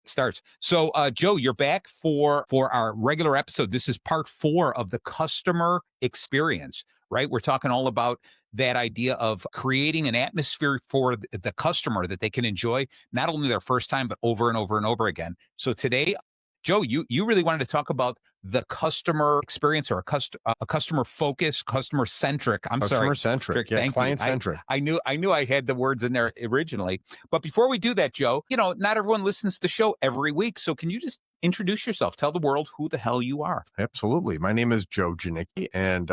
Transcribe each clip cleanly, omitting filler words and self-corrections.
starts. So, Joe, you're back for our regular episode. This is part 4 of the customer experience, right? We're talking all about that idea of creating an atmosphere for the customer that they can enjoy not only their first time, but over and over and over again. So today, Joe, you really wanted to talk about the customer experience, or a customer focused, customer centric. I'm sorry, Customer centric, yeah, client centric. I knew I had the words in there originally, but before we do that, Joe, not everyone listens to the show every week. So can you just introduce yourself? Tell the world who the hell you are. Absolutely. My name is Joe Janicki, and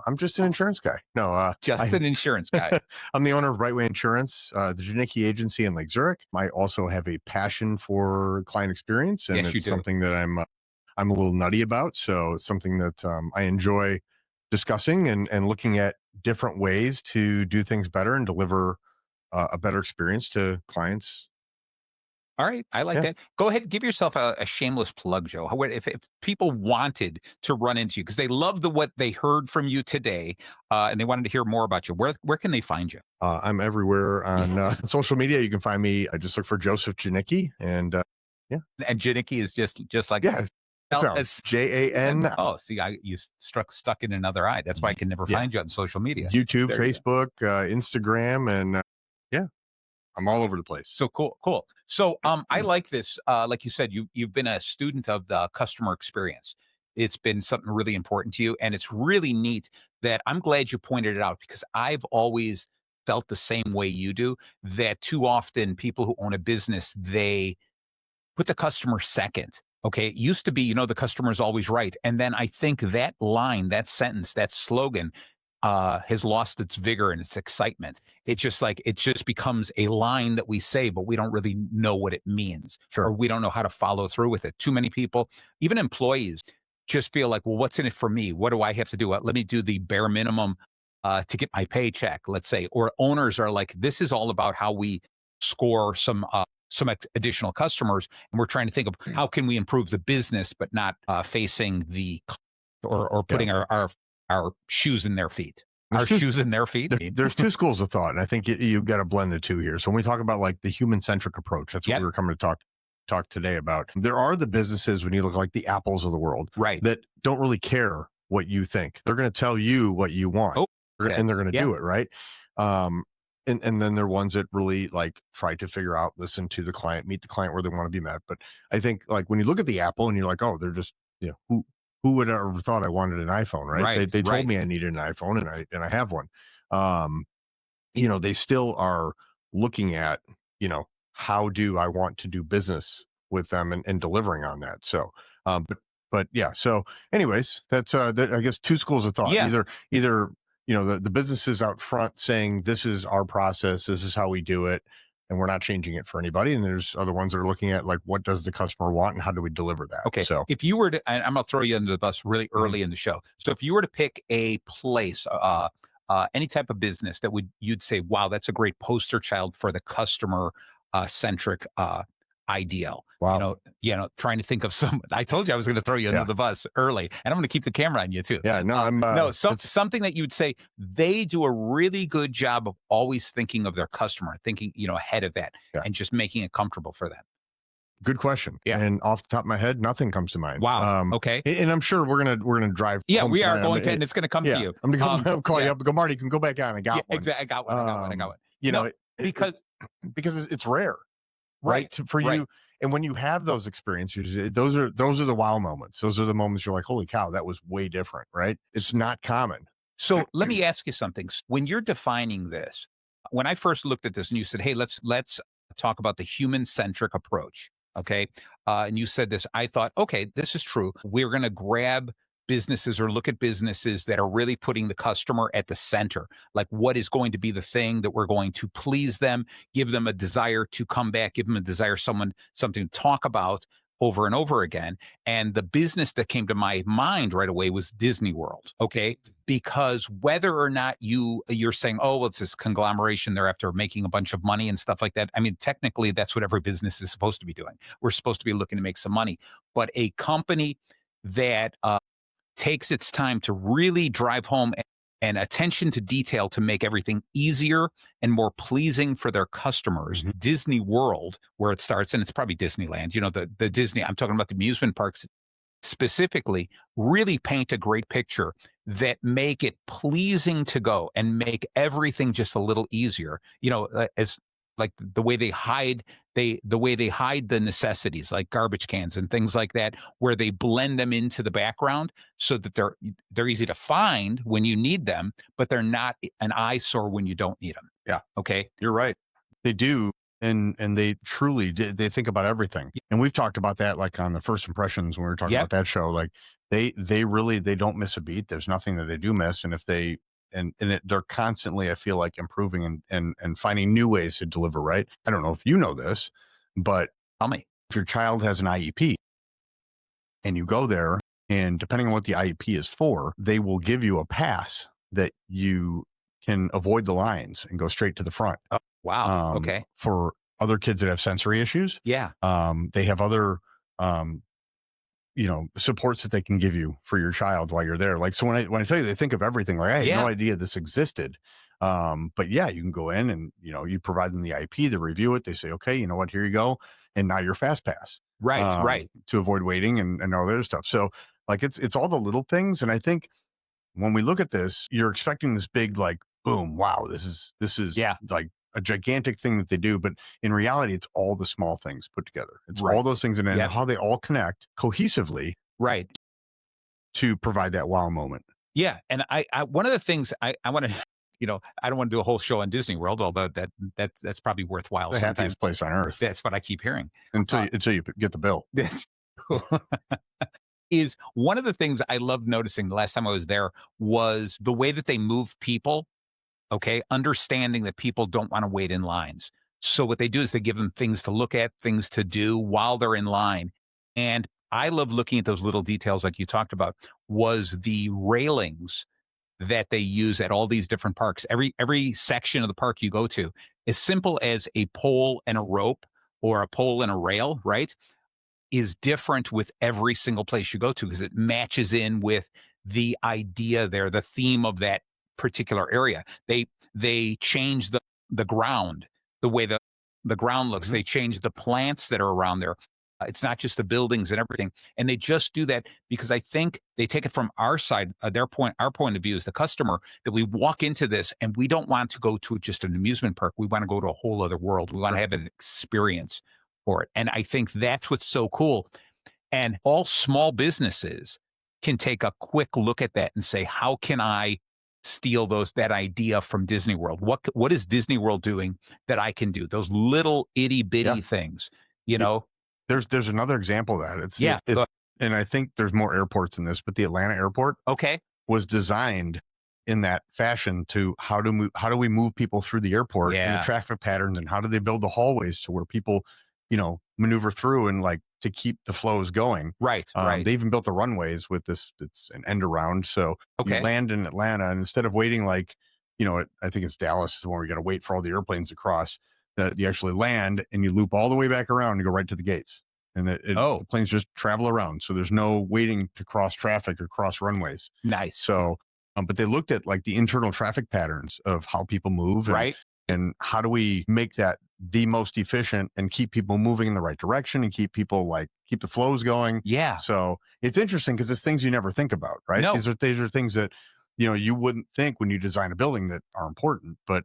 I'm just an insurance guy. No, Just an insurance guy. I'm the owner of Brightway Insurance, the Janicki Agency in Lake Zurich. I also have a passion for client experience, and Yes, you it's do. something that I'm a little nutty about. So it's something that I enjoy discussing and looking at different ways to do things better and deliver a better experience to clients. All right. I like that. Go ahead. Give yourself a shameless plug, Joe. If people wanted to run into you because they loved what they heard from you today, and they wanted to hear more about you, where can they find you? I'm everywhere on social media. You can find me. I just look for Joseph Janicki, and And Janicki is just like Jan. Oh, see, you stuck in another eye. That's why I can never find you on social media. YouTube, There Facebook, Instagram, and I'm all over the place. So cool. So I like this. Like you said, you've been a student of the customer experience. It's been something really important to you, and it's really neat that I'm glad you pointed it out, because I've always felt the same way you do, that too often people who own a business, they put the customer second. Okay. It used to be, the customer is always right. And then I think that line, that sentence, that slogan has lost its vigor and its excitement. It's just like, it just becomes a line that we say, but we don't really know what it means. Sure. Or we don't know how to follow through with it. Too many people, even employees, just feel like, well, what's in it for me? What do I have to do? Let me do the bare minimum to get my paycheck, let's say. Or owners are like, this is all about how we score some additional customers, and we're trying to think of how can we improve the business, but not facing the or putting our shoes in their feet. Shoes in their feet. There's two schools of thought, and I think you've got to blend the two here. So when we talk about like the human centric approach, that's what we were coming to talk today about. There are the businesses, when you look like the Apples of the world, right, that don't really care what you think. They're going to tell you what you want, and they're going to do it, right? And then there are ones that really like try to figure out, listen to the client, meet the client where they want to be met. But I think like when you look at the Apple and you're like, oh, they're just, who would have ever thought I wanted an iPhone, right? They told me I needed an iPhone, and I have one. They still are looking at, how do I want to do business with them and delivering on that. So, but yeah. So anyways, that's I guess two schools of thought. Yeah. Either the businesses out front saying, this is our process, this is how we do it, and we're not changing it for anybody. And there's other ones that are looking at like, what does the customer want and how do we deliver that? Okay. So if you were to, and I'm going to throw you under the bus really early in the show. So if you were to pick a place, any type of business that you'd say, wow, that's a great poster child for the customer centric ideal. Wow. Trying to think of some. I told you I was going to throw you under the bus early, and I'm going to keep the camera on you too. Yeah, no, something that you'd say they do a really good job of always thinking of their customer, thinking ahead of that, and just making it comfortable for them. Good question. Yeah. And off the top of my head, nothing comes to mind. Wow. Okay. And I'm sure we're gonna drive. Yeah, we are going to, and it's going to come to you. I'm gonna call you up and go, Marty, you can go back on. I got one. Exactly. I got one. Because it's rare. Right. For you. And when you have those experiences, those are the wow moments. Those are the moments you're like, holy cow, that was way different. Right. It's not common. So let me ask you something. When you're defining this, when I first looked at this and you said, hey, let's talk about the human centric approach. Okay. And you said this, I thought, okay, this is true. We're going to grab businesses or look at businesses that are really putting the customer at the center. Like, what is going to be the thing that we're going to please them, give them a desire to come back, give them a desire, something to talk about over and over again. And the business that came to my mind right away was Disney World. Okay. Because whether or not you're saying, oh, well, it's this conglomeration, they're after making a bunch of money and stuff like that. I mean, technically that's what every business is supposed to be doing. We're supposed to be looking to make some money, but a company that takes its time to really drive home and attention to detail to make everything easier and more pleasing for their customers. Disney World, where it starts, and it's probably Disneyland, the Disney, I'm talking about the amusement parks specifically, really paint a great picture that make it pleasing to go and make everything just a little easier. As like the way they hide the way they hide the necessities like garbage cans and things like that, where they blend them into the background so that they're easy to find when you need them, but they're not an eyesore when you don't need them. Yeah. Okay. You're right. They do. And they truly they think about everything. And we've talked about that like on the First Impressions when we were talking about that show. Like they really they don't miss a beat. There's nothing that they do miss. And if they they're constantly, I feel like, improving and finding new ways to deliver, right? I don't know if you know this, but tell me. If your child has an IEP and you go there, and depending on what the IEP is for, they will give you a pass that you can avoid the lines and go straight to the front. Oh, wow. Okay. For other kids that have sensory issues. Yeah. They have other, supports that they can give you for your child while you're there. Like, so when I tell you, they think of everything, like, I had no idea this existed. But yeah, you can go in and, you provide them the IEP, they review it. They say, okay, you know what, here you go. And now you're fast pass. Right. To avoid waiting and all the other stuff. So like, it's all the little things. And I think when we look at this, you're expecting this big, like, boom, wow, this is like a gigantic thing that they do. But in reality, it's all the small things put together. It's all those things and how they all connect cohesively. Right. To provide that wow moment. Yeah. And I one of the things I want to, I don't want to do a whole show on Disney World, although that's probably worthwhile. The happiest place on earth. That's what I keep hearing. Until you get the bill. That's is one of the things I loved noticing the last time I was there was the way that they move people. Okay. Understanding that people don't want to wait in lines. So what they do is they give them things to look at, things to do while they're in line. And I love looking at those little details like you talked about, was the railings that they use at all these different parks. Every section of the park you go to, as simple as a pole and a rope or a pole and a rail, right, is different with every single place you go to because it matches in with the idea there, the theme of that particular area. They change the ground, the way the ground looks. They change the plants that are around there. It's not just the buildings and everything. And they just do that because I think they take it from our side, our point of view as the customer, that we walk into this and we don't want to go to just an amusement park. We want to go to a whole other world. We want to have an experience for it. And I think that's what's so cool. And all small businesses can take a quick look at that and say, how can I steal that idea from Disney World? What is Disney World doing that I can do? Those little itty bitty things, There's another example of that. And I think there's more airports in this, but the Atlanta airport was designed in that fashion to how do we move people through the airport and the traffic patterns, and how do they build the hallways to where people, maneuver through and like to keep the flows going. Right. They even built the runways with this, it's an end around. So you land in Atlanta and instead of waiting like, I think it's Dallas is where we got to wait for all the airplanes to cross, that you actually land and you loop all the way back around and go right to the gates. And the planes just travel around. So there's no waiting to cross traffic or cross runways. Nice. So, but they looked at like the internal traffic patterns of how people move. And how do we make that the most efficient and keep people moving in the right direction and keep the flows going. Yeah. So it's interesting because it's things you never think about, right? No. These are things that, you wouldn't think when you design a building that are important, but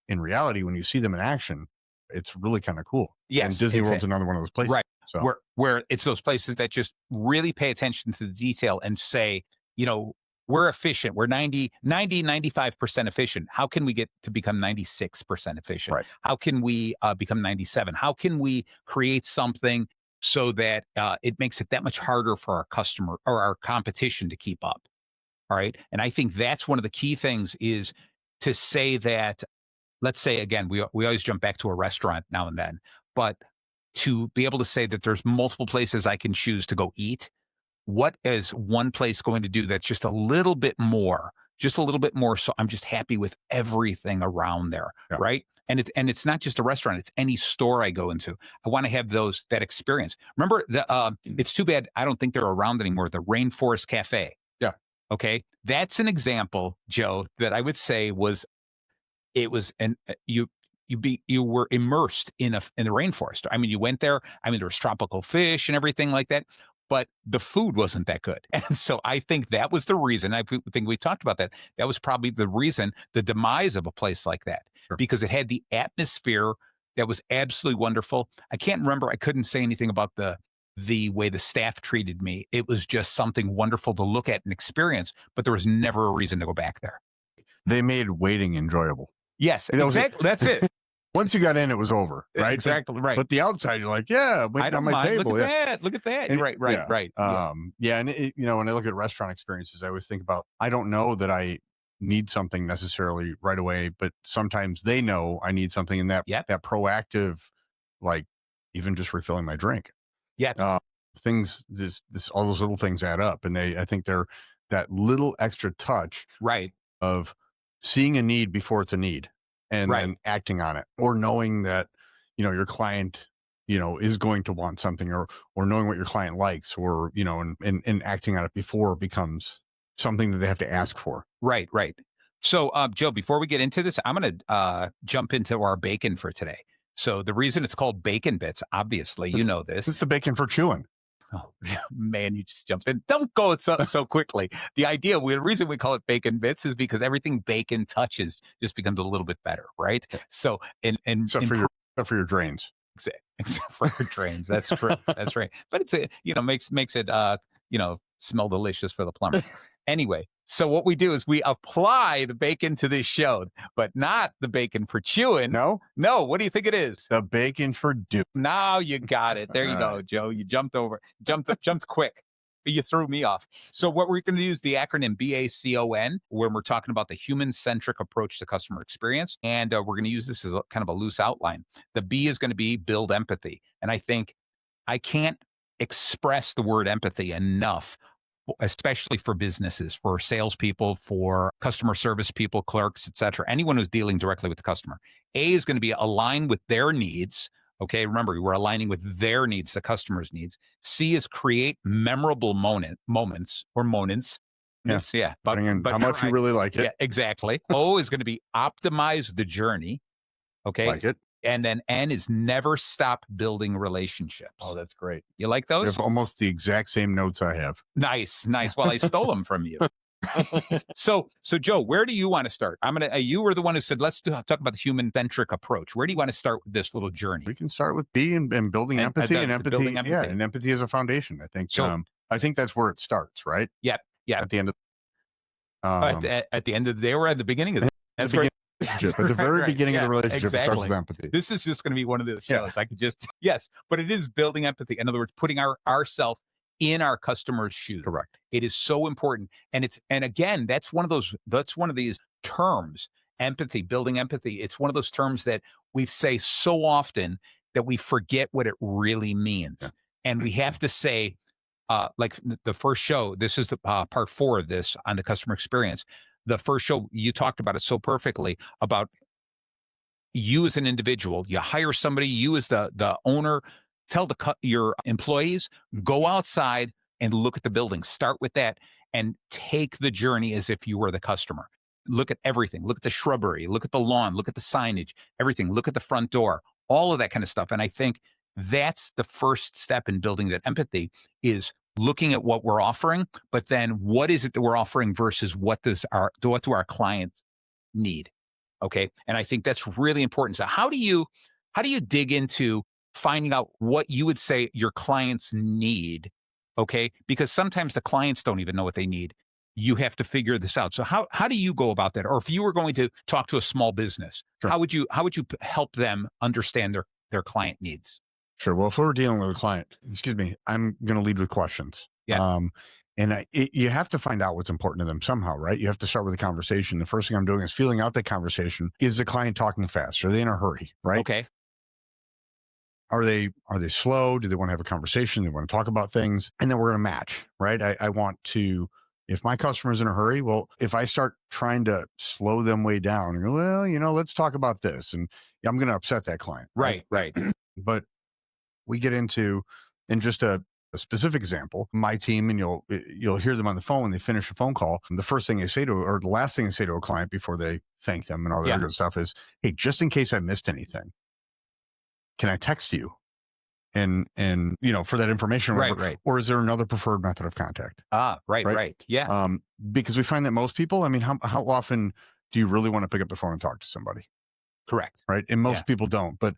in reality, when you see them in action, it's really kind of cool. Yes. And Disney World's another one of those places. Right. So where it's those places that just really pay attention to the detail and say, we're efficient. We're 95% efficient. How can we get to become 96% efficient? Right. How can we become 97? How can we create something so that it makes it that much harder for our customer or our competition to keep up? All right. And I think that's one of the key things is to say that, let's say, again, we always jump back to a restaurant now and then, but to be able to say that there's multiple places I can choose to go eat. What is one place going to do that's just a little bit more? So I'm just happy with everything around there, right? And it's not just a restaurant; it's any store I go into. I want to have that experience. Remember, it's too bad I don't think they're around anymore. The Rainforest Cafe. Yeah. Okay. That's an example, Joe, that I would say was it was and you were immersed in the rainforest. I mean, you went there. I mean, there was tropical fish and everything like that, but the food wasn't that good. And so I think that was the reason. Think we talked about that. That was probably the reason, the demise of a place like that, Sure. because it had the atmosphere that was absolutely wonderful. I can't remember. I couldn't say anything about the way the staff treated me. It was just something wonderful to look at and experience, but there was never a reason to go back there. They made waiting enjoyable. Yes, exactly. That's it. Once you got in, it was over, right? Exactly, right. But the outside, you're like, yeah, I waiting on don't my mind. table. Look at that. Look at that. And Right. Yeah. And when I look at restaurant experiences, I always think about, I don't know that I need something necessarily right away, but sometimes they know I need something in that proactive, like even just refilling my drink. Yeah. Things, all those little things add up, and I think they're that little extra touch, Right. of seeing a need before it's a need, and then acting on it, or knowing that, your client, is going to want something, or knowing what your client likes, or, and acting on it before it becomes something that they have to ask for. Right. So, Joe, before we get into this, I'm going to jump into our bacon for today. So the reason it's called bacon bits, obviously, you know this. It's the bacon for chewing. Oh man, you just jumped in. Don't go so quickly. The reason we call it bacon bits is because everything bacon touches just becomes a little bit better, right? So, except for your drains. Except for your drains. That's true. That's right. But it's makes it smell delicious for the plumber. Anyway, so what we do is we apply the bacon to this show, but not the bacon for chewing. No. What do you think it is? The bacon for doing. Now you got it. There you go, Joe. You jumped quick. You threw me off. So what we're going to use the acronym BACON, where we're talking about the human-centric approach to customer experience. And we're going to use this as kind of a loose outline. The B is going to be build empathy. And I think I can't express the word empathy enough, especially for businesses, for salespeople, for customer service people, clerks, et cetera, anyone who's dealing directly with the customer. A is going to be align with their needs. Okay, remember, we're aligning with their needs, the customer's needs. C is create memorable moments. Yeah. But how much you really like it. Yeah, exactly. O is going to be optimize the journey. Okay. Like it. And then N is never stop building relationships. Oh, that's great. You like those? You have almost the exact same notes I have. Nice. Well, I stole them from you. So Joe, where do you want to start? You were the one who said, let's talk about the human-centric approach. Where do you want to start with this little journey? We can start with B and building empathy, and empathy. Building empathy. Yeah, and empathy is a foundation. I think. I think that's where it starts, right? Yeah. At the end of. At the end of the day, or at the beginning of the day. That's right. At the very beginning of the relationship, exactly. It starts with empathy. This is just going to be one of the shows. I could just but it is building empathy. In other words, putting ourself in our customer's shoes. Correct. It is so important, and again, that's one of these terms. Empathy, building empathy. It's one of those terms that we say so often that we forget what it really means, and we have to say, like the first show. This is the part 4 of this on the customer experience. The first show, you talked about it so perfectly about you as an individual. You hire somebody, you as the owner, tell your employees, go outside and look at the building. Start with that and take the journey as if you were the customer. Look at everything. Look at the shrubbery. Look at the lawn. Look at the signage. Everything. Look at the front door. All of that kind of stuff. And I think that's the first step in building that empathy, is looking at what we're offering, but then what is it that we're offering versus what do our clients need? Okay. And I think that's really important. So how do you dig into finding out what you would say your clients need? Okay. Because sometimes the clients don't even know what they need. You have to figure this out. So how do you go about that? Or if you were going to talk to a small business, sure. how would you help them understand their client needs? Sure. Well, if we're dealing with a client, I'm going to lead with questions. Yeah. And you have to find out what's important to them somehow, right? You have to start with a conversation. The first thing I'm doing is feeling out that conversation. Is the client talking fast? Are they in a hurry? Right? Okay. Are they slow? Do they want to have a conversation? Do they want to talk about things? And then we're going to match, right? I want to, if my customer's in a hurry, well, if I start trying to slow them way down and go, well, let's talk about this, and I'm going to upset that client. Right. But we get into, in just a a specific example, my team, and you'll hear them on the phone when they finish a phone call. And the first thing they say to, or the last thing they say to a client before they thank them and all that good stuff is, "Hey, just in case I missed anything, can I text you? And for that information, Right. Or is there another preferred method of contact?" Right. Yeah. Because we find that most people, I mean, how often do you really want to pick up the phone and talk to somebody? Correct. Right. And most people don't, but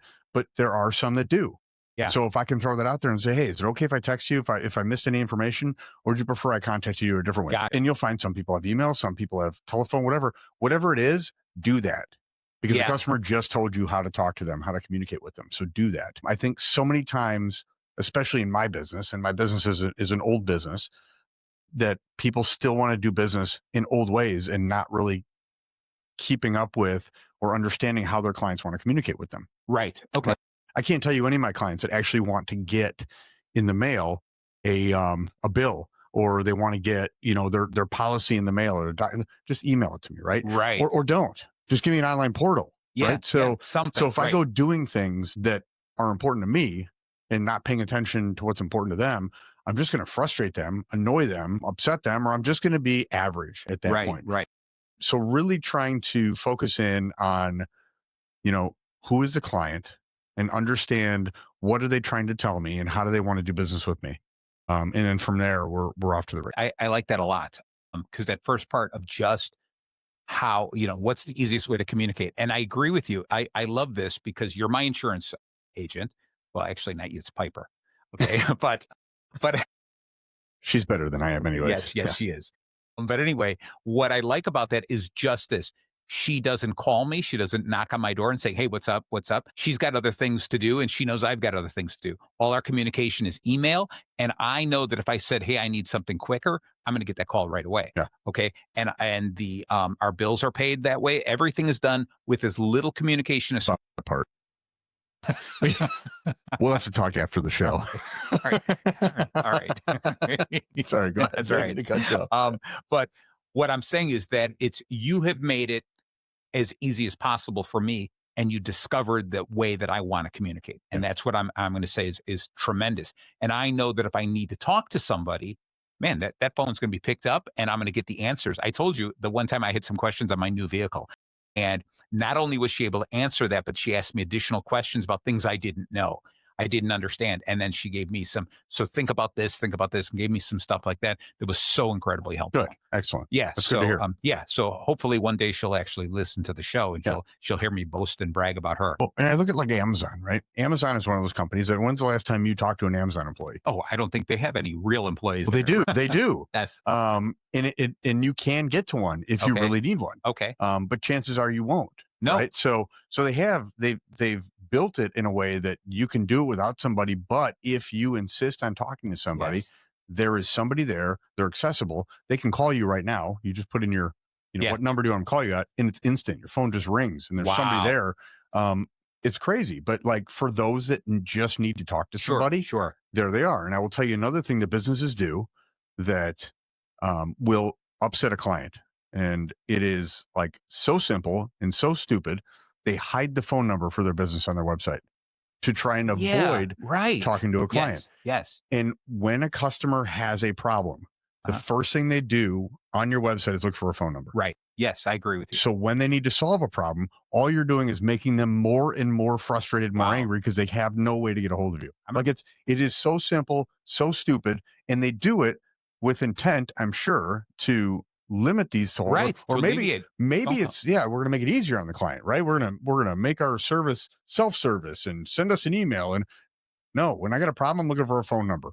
there are some that do. Yeah. So if I can throw that out there and say, "Hey, is it okay if I text you if I missed any information, or would you prefer I contact you a different way?" And you'll find some people have email, some people have telephone, whatever it is, do that. Because the customer just told you how to talk to them, how to communicate with them. So do that. I think so many times, especially in my business, and my business is an old business, that people still want to do business in old ways and not really keeping up with or understanding how their clients want to communicate with them. Right. Okay. I can't tell you any of my clients that actually want to get in the mail a bill, or they want to get, their policy in the mail, or just email it to me. Right. Right. Or don't just give me an online portal. Right. So if I go doing things that are important to me and not paying attention to what's important to them, I'm just going to frustrate them, annoy them, upset them, or I'm just going to be average at that point. Right. So really trying to focus in on, who is the client, and understand what are they trying to tell me and how do they want to do business with me. And then from there, we're off to the races. I like that a lot, because that first part of just how, what's the easiest way to communicate. And I agree with you. I love this because you're my insurance agent. Well, actually not you, it's Piper. Okay. but she's better than I am anyways. Yes, she is. But anyway, what I like about that is just this. She doesn't call me. She doesn't knock on my door and say, "Hey, what's up? What's up?" She's got other things to do, and she knows I've got other things to do. All our communication is email. And I know that if I said, "Hey, I need something quicker," I'm going to get that call right away. Yeah. Okay. And the, our bills are paid that way. Everything is done with as little communication as the part. We'll have to talk after the show. All right. Sorry, go ahead. That's right. But what I'm saying is that you have made it as easy as possible for me, and you discovered the way that I want to communicate. And that's what I'm going to say is tremendous. And I know that if I need to talk to somebody, man, that phone's going to be picked up and I'm going to get the answers. I told you the one time I had some questions on my new vehicle, and not only was she able to answer that, but she asked me additional questions about things I didn't know. I didn't understand. And then she gave me so think about this, and gave me some stuff like that. That was so incredibly helpful. Good. Excellent. Yeah. That's good to hear. So hopefully one day she'll actually listen to the show, and she'll hear me boast and brag about her. Well, and I look at like Amazon, right? Amazon is one of those companies that, when's the last time you talked to an Amazon employee? Oh, I don't think they have any real employees. Well, they do. That's and you can get to one if you really need one. Okay. But chances are you won't. No. Right. So they've built it in a way that you can do it without somebody. But if you insist on talking to somebody, there is somebody there. They're accessible. They can call you right now. You just put in your, what number do I want to call you at? And it's instant. Your phone just rings and there's somebody there. It's crazy. But like for those that just need to talk to somebody, there they are. And I will tell you another thing that businesses do that will upset a client. And it is like so simple and so stupid. They hide the phone number for their business on their website to try and avoid talking to a client. Yes. And when a customer has a problem, the first thing they do on your website is look for a phone number. Right. Yes, I agree with you. So when they need to solve a problem, all you're doing is making them more and more frustrated, more angry, because they have no way to get a hold of you. It is so simple, so stupid, and they do it with intent, I'm sure, to limit these tolls, or maybe it's we're going to make it easier on the client, right? We're going to make our service self-service and send us an email. And no, when I got a problem, I'm looking for a phone number.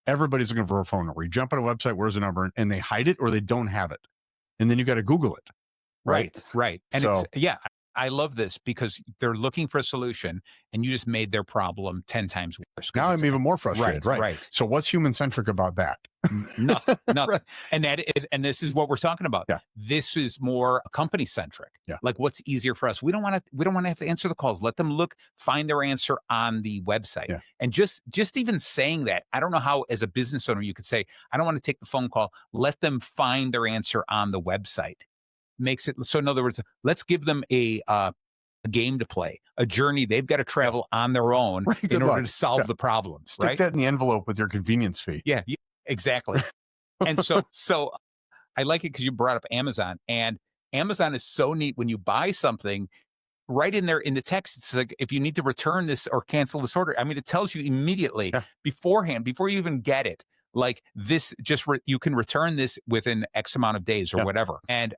Everybody's looking for a phone number. You jump on a website, where's the number, and they hide it or they don't have it, and then you got to Google it. Right. And I love this because they're looking for a solution, and you just made their problem 10 times worse. Now I'm even more frustrated. Right. So what's human centric about that? Nothing. Right. And this is what we're talking about. Yeah. This is more company centric. Yeah. Like what's easier for us. We don't want to have to answer the calls. Let them find their answer on the website. Yeah. And just even saying that, I don't know how as a business owner you could say, I don't want to take the phone call. Let them find their answer on the website. Makes it so. In other words, let's give them a a game to play, a journey they've got to travel on their own Right, in good order luck. to solve Yeah. the problem. Stick Right? that in the envelope with your convenience fee. Yeah, exactly. And so I like it because you brought up Amazon, and Amazon is so neat. When you buy something, right in there in the text, it's like, if you need to return this or cancel this order, I mean, it tells you immediately Yeah. beforehand, before you even get it, like, this just you can return this within X amount of days or Yeah. whatever. And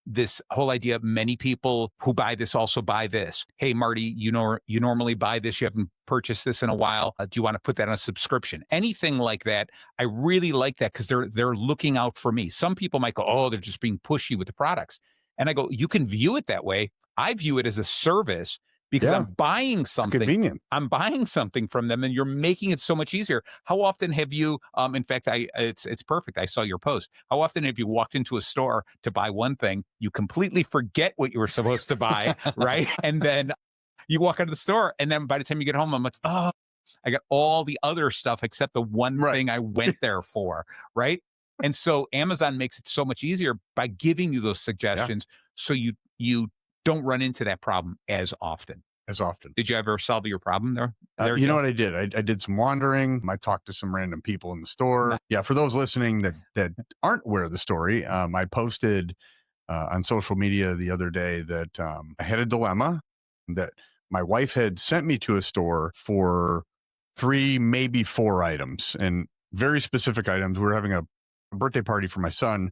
this whole idea, many people who buy this also buy this. Hey, Marty, you normally buy this. You haven't purchased this in a while. Do you want to put that on a subscription? Anything like that. I really like that because they're looking out for me. Some people might go, oh, they're just being pushy with the products. And I go, you can view it that way. I view it as a service because Yeah. I'm buying something. Convenient. I'm buying something from them, and you're making it so much easier. How often have you, in fact, it's perfect. I saw your post. How often have you walked into a store to buy one thing, you completely forget what you were supposed to buy, right? And then you walk out of the store, and then by the time you get home, I'm like, oh, I got all the other stuff except the one thing I went there for, right? And so Amazon makes it so much easier by giving you those suggestions, so you don't run into that problem as often. Did you ever solve your problem there? You know Joe? what I did? I did some wandering. I talked to some random people in the store. Yeah, for those listening that aren't aware of the story, I posted on social media the other day that I had a dilemma that my wife had sent me to a store for 3, maybe 4 items, and very specific items. We were having a birthday party for my son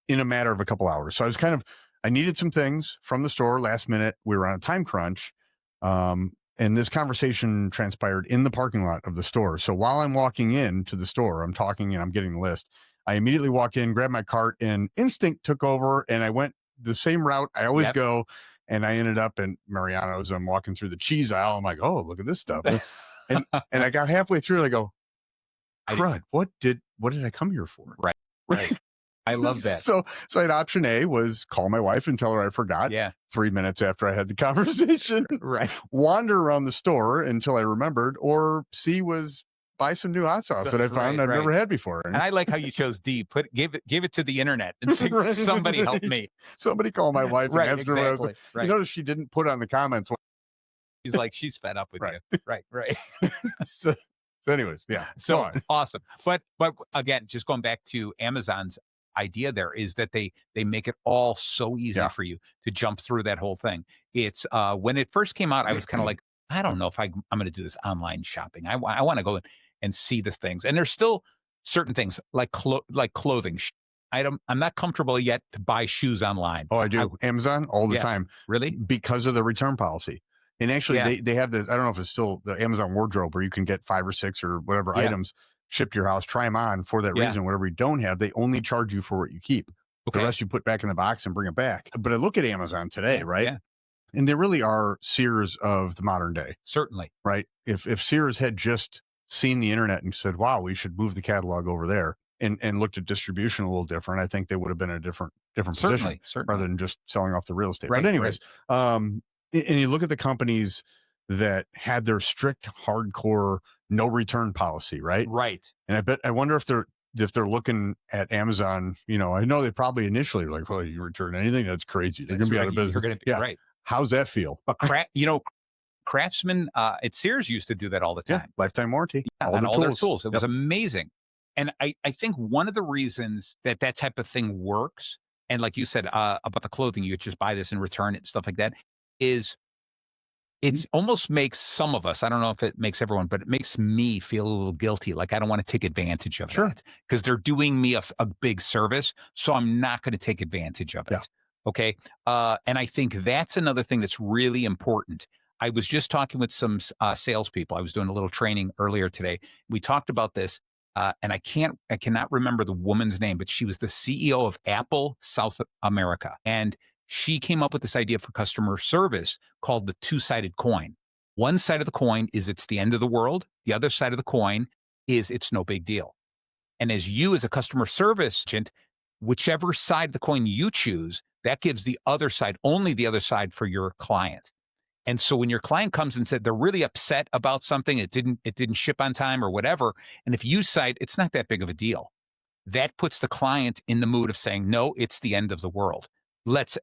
in a matter of a couple hours. So I needed some things from the store last minute. We were on a time crunch. And this conversation transpired in the parking lot of the store. So while I'm walking in to the store, I'm talking and I'm getting the list. I immediately walk in, grab my cart, and instinct took over. And I went the same route I always go. And I ended up in Mariano's. I'm walking through the cheese aisle. I'm like, oh, look at this stuff. and I got halfway through and I go, crud, what did I come here for? Right. I love that. So I had option A was call my wife and tell her I forgot. Yeah. 3 minutes after I had the conversation. Right. Wander around the store until I remembered, or C was buy some new hot sauce that I found I've never had before. And I like how you chose D. Give it to the internet and say, somebody help me. Somebody call my wife and ask her what I was like. Right. You notice she didn't put on the comments. She's like, she's fed up with you. Right. So anyways, yeah. So awesome. But again, just going back to Amazon's idea, there is that they make it all so easy for you to jump through that whole thing. It's when it first came out, I was kind of like, I don't know if I'm going to do this online shopping. I want to go and see the things. And there's still certain things like clothing item. I'm not comfortable yet to buy shoes online. Oh, I do. Amazon all the time. Really? Because of the return policy. And actually they have this, I don't know if it's still the Amazon wardrobe where you can get 5 or 6 or whatever items shipped to your house, try them on for that reason. Whatever you don't have, they only charge you for what you keep. The rest you put back in the box and bring it back. But I look at Amazon today, right? Yeah. And they really are Sears of the modern day. Certainly. Right? If Sears had just seen the internet and said, wow, we should move the catalog over there and looked at distribution a little different, I think they would have been in a different position rather than just selling off the real estate. Right, but anyways, and you look at the companies that had their strict, hardcore, no return policy, right? Right. And I wonder if they're looking at Amazon, I know they probably initially were like, well, you return anything, that's crazy. They're going to be out of business. You're going to be right. How's that feel? But Craftsman at Sears used to do that all the time. Lifetime warranty. All their tools. It was amazing. And I think one of the reasons that type of thing works, and like you said about the clothing, you just buy this and return it and stuff like that, is it almost makes some of us, I don't know if it makes everyone, but it makes me feel a little guilty. Like I don't want to take advantage of that because they're doing me a big service. So I'm not going to take advantage of it. Yeah. Okay. And I think that's another thing that's really important. I was just talking with some salespeople. I was doing a little training earlier today. We talked about this. And I cannot remember the woman's name, but she was the CEO of Apple South America. And she came up with this idea for customer service called the two-sided coin. One side of the coin is it's the end of the world. The other side of the coin is it's no big deal. And as a customer service agent, whichever side of the coin you choose, that gives the other side, only the other side for your client. And so when your client comes and said they're really upset about something, it didn't ship on time or whatever, and if you cite it's not that big of a deal, that puts the client in the mood of saying, no, it's the end of the world.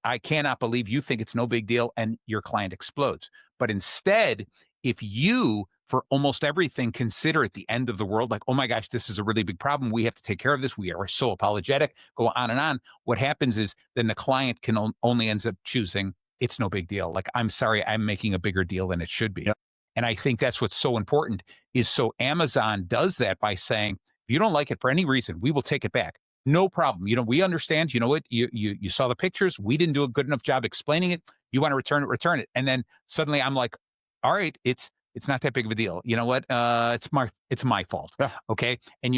I cannot believe you think it's no big deal, and your client explodes. But instead, if you, for almost everything, consider it the end of the world, like, oh my gosh, this is a really big problem. We have to take care of this. We are so apologetic, go on and on. What happens is then the client can only ends up choosing, it's no big deal. Like, I'm sorry, I'm making a bigger deal than it should be. Yep. And I think that's what's so important is so Amazon does that by saying, if you don't like it for any reason, we will take it back. No problem. We understand. You know what? You saw the pictures. We didn't do a good enough job explaining it. You want to return it. And then suddenly I'm like, all right, it's not that big of a deal. You know what? It's my fault. Yeah. Okay. And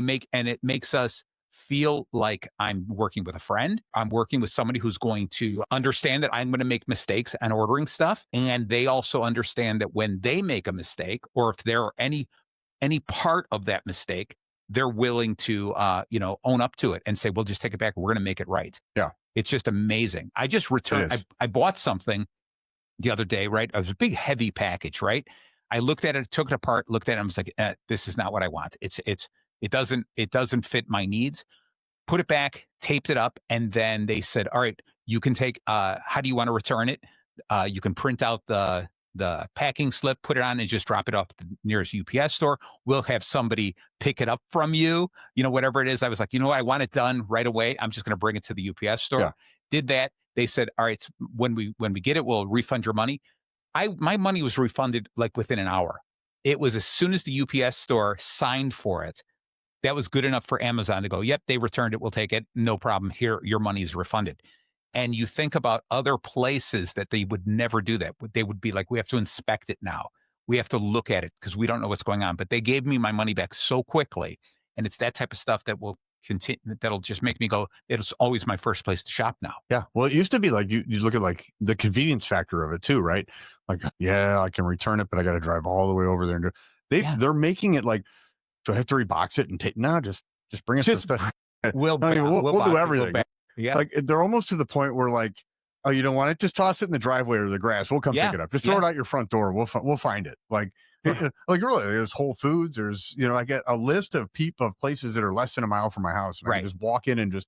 it makes us feel like I'm working with a friend. I'm working with somebody who's going to understand that I'm going to make mistakes and ordering stuff. And they also understand that when they make a mistake, or if there are any part of that mistake, they're willing to, own up to it and say, we'll just take it back. We're going to make it right. Yeah. It's just amazing. I just returned, I bought something the other day, right? It was a big, heavy package, right? I looked at it, took it apart, looked at it, and I was like, this is not what I want. It doesn't fit my needs. Put it back, taped it up, and then they said, all right, you can take, how do you want to return it? You can print out the packing slip, put it on, and just drop it off the nearest UPS store. We'll have somebody pick it up from you, whatever it is. I was like, I want it done right away. I'm just going to bring it to the UPS store. Yeah. Did that. They said, all right, when we get it, we'll refund your money. My money was refunded like within an hour. It was as soon as the UPS store signed for it. That was good enough for Amazon to go, yep, they returned it. We'll take it. No problem. Here, your money is refunded. And you think about other places that they would never do that. They would be like, we have to inspect it now. We have to look at it because we don't know what's going on. But they gave me my money back so quickly. And it's that type of stuff that will continue, that'll just make me go, it's always my first place to shop now. Yeah. Well, it used to be like, you look at like the convenience factor of it too, right? Like, yeah, I can return it, but I got to drive all the way over there. And they're making it like, do I have to rebox it and take, no, just bring us the stuff. We'll do everything. Yeah. Like they're almost to the point where like, oh, you don't want it? Just toss it in the driveway or the grass. We'll come pick it up. Just throw it out your front door. We'll find it. Like, like really, there's Whole Foods. There's, I get a list of places that are less than a mile from my house. And I can just walk in and just,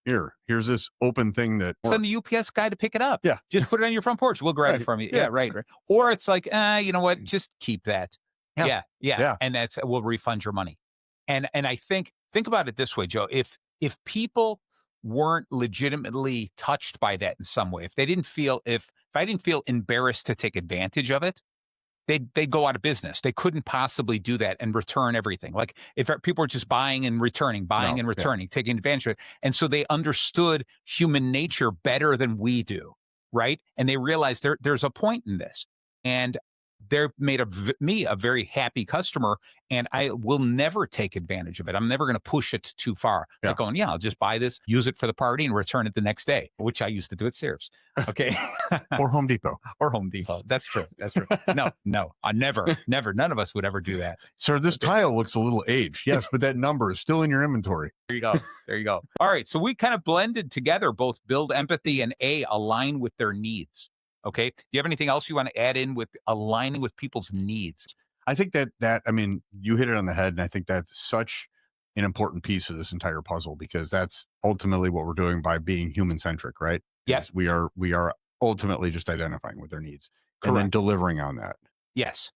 here's this open thing that send the UPS guy to pick it up. Yeah. Just put it on your front porch. We'll grab it from you. Yeah. Right. Or it's like, you know what? Just keep that. Yeah. And we'll refund your money. And I think about it this way, Joe, if people weren't legitimately touched by that in some way, if I didn't feel embarrassed to take advantage of it, they'd go out of business. They couldn't possibly do that and return everything. Like if people were just buying and returning, taking advantage of it. And so they understood human nature better than we do. Right. And they realized there's a point in this. And they're made me a very happy customer, and I will never take advantage of it. I'm never going to push it too far. Yeah. Like going, I'll just buy this, use it for the party, and return it the next day, which I used to do at Sears. Okay. Or Home Depot. That's true. No, I never. None of us would ever do that. Sir, this tile looks a little aged. Yes, but that number is still in your inventory. There you go. All right. So we kind of blended together both build empathy and align with their needs. Okay. Do you have anything else you want to add in with aligning with people's needs? I think that, I mean, you hit it on the head. And I think that's such an important piece of this entire puzzle, because that's ultimately what we're doing by being human centric, right? Yes. We are ultimately just identifying with their needs. Correct. And then delivering on that. Yes.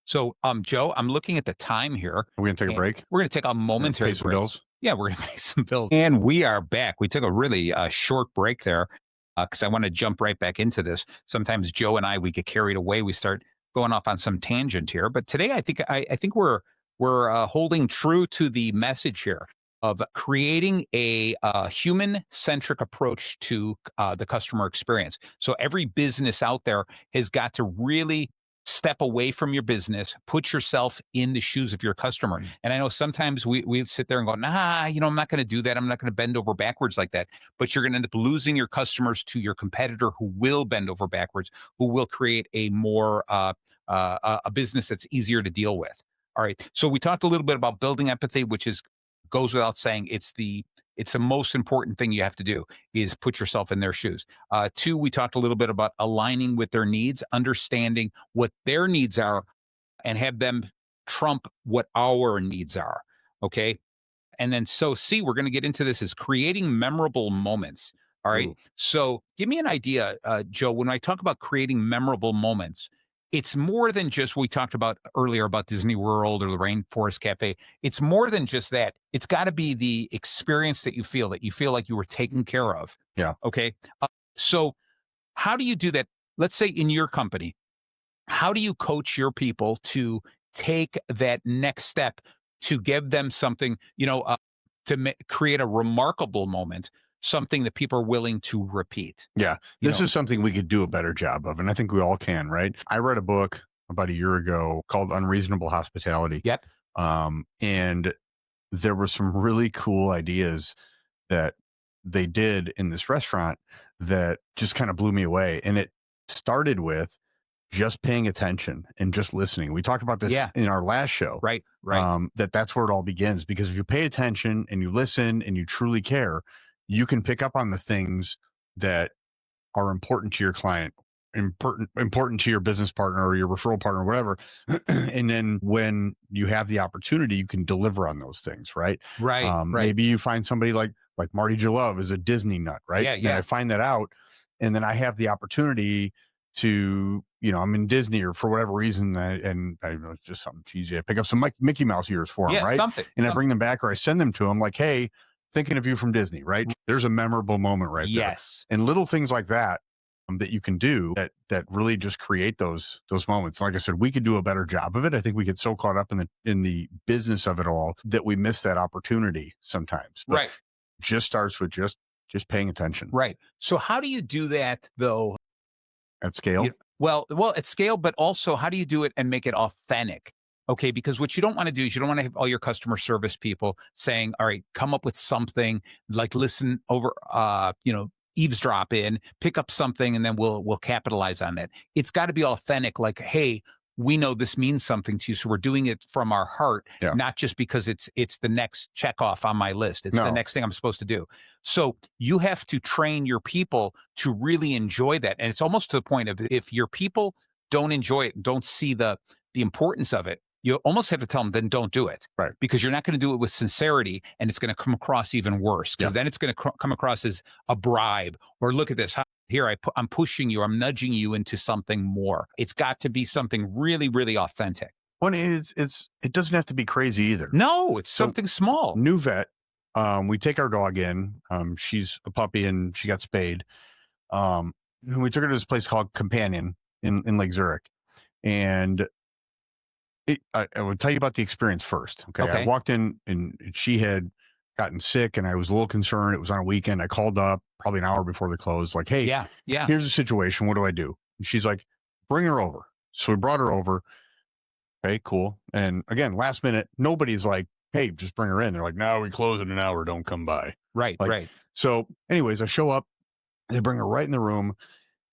So, Joe, I'm looking at the time here. Are we going to take a break? We're going to take a momentary break. Bills? Yeah, we're going to pay some bills. And we are back. We took a really short break there, because I want to jump right back into this. Sometimes Joe and we get carried away. We start going off on some tangent here. But today, I think we're holding true to the message here of creating a human-centric approach to the customer experience. So every business out there has got to really step away from your business, put yourself in the shoes of your customer. And I know sometimes we sit there and go, nah, I'm not going to do that. I'm not going to bend over backwards like that. But you're going to end up losing your customers to your competitor who will bend over backwards, who will create a more a business that's easier to deal with. All right. So we talked a little bit about building empathy, which goes without saying. It's the most important thing you have to do is put yourself in their shoes. 2, we talked a little bit about aligning with their needs, understanding what their needs are, and have them trump what our needs are. Okay. And then C, we're going to get into this, is creating memorable moments. All right. Ooh. So give me an idea, Joe, when I talk about creating memorable moments, it's more than just we talked about earlier about Disney World or the Rainforest Cafe. It's more than just that. It's got to be the experience that you feel like you were taken care of. Yeah. Okay. So how do you do that? Let's say in your company, how do you coach your people to take that next step to give them something, to create a remarkable moment, something that people are willing to repeat? Yeah. You This know, is something we could do a better job of. And I think we all can, right? I read a book about a year ago called Unreasonable Hospitality. yep. And there were some really cool ideas that they did in this restaurant that just kind of blew me away. And it started with just paying attention and just listening. We talked about this Yeah. in our last show. Right. Right. That's where it all begins, because if you pay attention and you listen and you truly care, you can pick up on the things that are important to your client, important to your business partner or your referral partner, whatever. And then when you have the opportunity, you can deliver on those things, right? Right. Right. Maybe you find somebody like Marty Jalove is a Disney nut, right? Yeah. Then I Yeah. find that out, and then I have the opportunity to, I'm in Disney or for whatever reason, and I know it's just something cheesy. I pick up some Mickey Mouse ears for them, Yeah. right? Something. And I Something. bring them back or I send them to them like, hey, thinking of you from Disney, right? There's a memorable moment right there. Yes. And little things like that that you can do that really just create those moments. Like I said, we could do a better job of it. I think we get so caught up in the business of it all that we miss that opportunity sometimes. But Right. just starts with just paying attention Right. So how do you do that though? at scale. Well, at scale, but also how do you do it and make it authentic? Okay, because what you don't want to do is you don't want to have all your customer service people saying, "All right, come up with something like listen over, eavesdrop in, pick up something, and then we'll capitalize on that." It's got to be authentic. Like, hey, we know this means something to you, so we're doing it from our heart, Yeah. not just because it's the next check off on my list. It's the No. next thing I'm supposed to do. So you have to train your people to really enjoy that. And it's almost to the point of if your people don't enjoy it, don't see the importance of it, you almost have to tell them, then don't do it. Right. Because you're not going to do it with sincerity and it's going to come across even worse. Because then it's going to come across as a bribe or look at this. Here, I'm pushing you, I'm nudging you into something more. It's got to be something really, really authentic. Well, it doesn't have to be crazy either. No, it's So, something small. New vet. We take our dog in. She's a puppy and she got spayed. And we took her to this place called Companion in Lake Zurich. And I would tell you about the experience first. Okay. I walked in and she had gotten sick and I was a little concerned. It was on a weekend. I called up probably an hour before the close, like, hey, Yeah. here's the situation. What do I do? And she's like, bring her over. So we brought her over. Okay, cool. And again, last minute, nobody's like, hey, just bring her in. They're like, no, we close in an hour. Don't come by. Right. Like, Right. So anyways, I show up, they bring her right in the room